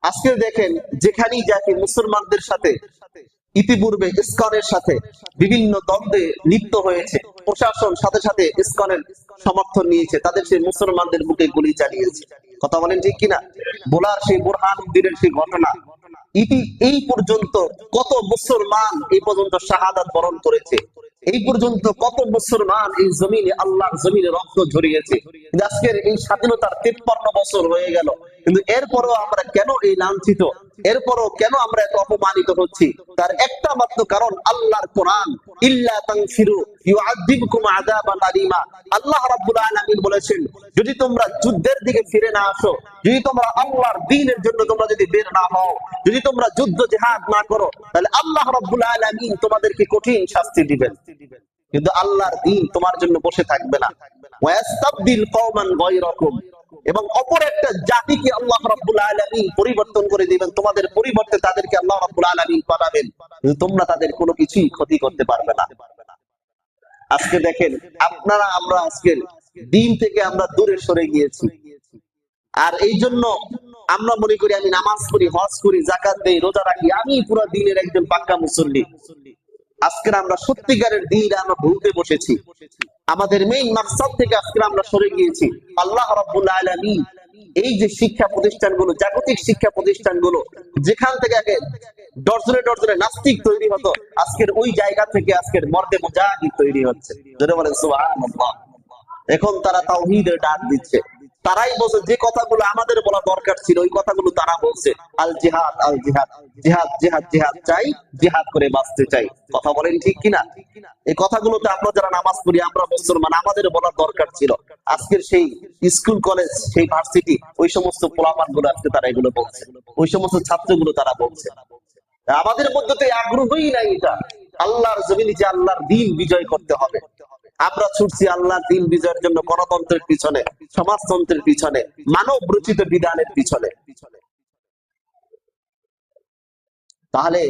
আজকে দেখেন যেখানেই যাকে মুসলমানদের সাথে ইতিপূর্বে ইসকনের সাথে বিভিন্ন দ্বন্দ্বে লিপ্ত হয়েছে, প্রশাসন সাথে সাথে ইসকনের সমর্থন নিয়েছে, তাদের সেই মুসলমানদের বুকে গুলি চালিয়েছে। কথা বলেন ঠিক কিনা? বোলার সেই বুরহানুদ্দিনের সেই ঘটনা, এই পর্যন্ত কত মুসলমান এই পর্যন্ত শাহাদাত বরণ করেছে, এই পর্যন্ত কত মুসলমান এই জমিনে আল্লাহর জমিনে রক্ত ঝরিয়েছে। কিন্তু আজকের এই স্বাধীনতার 53 বছর হয়ে গেল, কিন্তু এরপরও আমরা কেন এই লাঞ্ছিত, এরপরও কেন আমরা এত অপমানিত হচ্ছি? তার একটা মাত্র কারণ আল্লাহর কোরআন। ইল্লা তানফিরু ইউআযিবকুম আযাবান আলীমা। আল্লাহ রাব্বুল আলামিন বলেছেন, যদি তোমরা যুদ্ধের দিকে ফিরে না আসো, যদি তোমরা আল্লাহর দ্বীনের জন্য তোমরা যদি বের না হও, যদি তোমরা যুদ্ধ জিহাদ না করো, তাহলে আল্লাহ রাব্বুল আলামিন তোমাদেরকে কঠিন শাস্তি দিবেন। কিন্তু আল্লাহর দ্বীন তোমার জন্য বসে থাকবে না। ওয়াস্তাবদিল কওমান গায়রাকুম, এবং অপর একটা জাতিকে আল্লাহ রাব্বুল আলামিন পরিবর্তন করে দিবেন, তোমাদের পরিবর্তে তাদেরকে আল্লাহ রাব্বুল আলামিন পাঠাবেন, কিন্তু তোমরা তাদের কোনো কিছুই ক্ষতি করতে পারবে না। আজকে দেখেন আপনারা আমরা আজকের দিন থেকে আমরা দূরে সরে গিয়েছি। আর এই জন্য আমরা মনে করি আমি নামাজ পড়ি, হজ করি, যাকাত দেই, রোজা রাখি, আমি পুরো দিনের একজন পাক্কা মুসল্লি। আজকে আমরা সত্যিকারের দিন আমরা ভুলতে বসেছি। আমাদের মেইন মাকসাদ থেকে আজকে আমরা সরে গিয়েছি। আল্লাহ রাব্বুল আলামিন এই যে শিক্ষা প্রতিষ্ঠানগুলো, জাগতিক শিক্ষা প্রতিষ্ঠানগুলো, যেখান থেকে আগে ডজনে ডজনে নাস্তিক তৈরি হতো, আজকের ওই জায়গা থেকে আজকের মর্দে মুজাহিদ তৈরি হচ্ছে। যারা বলেন সুবহানাল্লাহ। এখন তারা তাওহীদের ডাক দিচ্ছে। তারাই বলছে যে কথাগুলো আমাদের বলা দরকার ছিল, ওই কথাগুলো তারা বলছে। আল জিহাদ, আল জিহাদ, জিহাদ জিহাদ জিহাদ চাই, জিহাদ করে বাঁচতে চাই। কথা বলেন ঠিক কিনা? এই কথাগুলোতে আমরা যারা নামাজ পড়ি, আমরা মুসলমান, আমাদের বলার দরকার ছিল। আজকের সেই স্কুল কলেজ, সেই ভার্সিটি, ওই সমস্ত পোলাপান গুলো আজকে তারা এগুলো বলছে, ওই সমস্ত ছাত্রগুলো তারা বলছে। আমাদের মধ্যে তো আগ্রহই নাই এটা। আল্লাহর জমিনে যে আল্লাহর দ্বীন বিজয় করতে হবে, আমরা ছুটছি আল্লাহর দ্বীন বিজয়ের জন্য গণতন্ত্রের পিছনে, সমাজতন্ত্রের পিছনে, মানব রচিত বিধানের পিছনে। তাহলে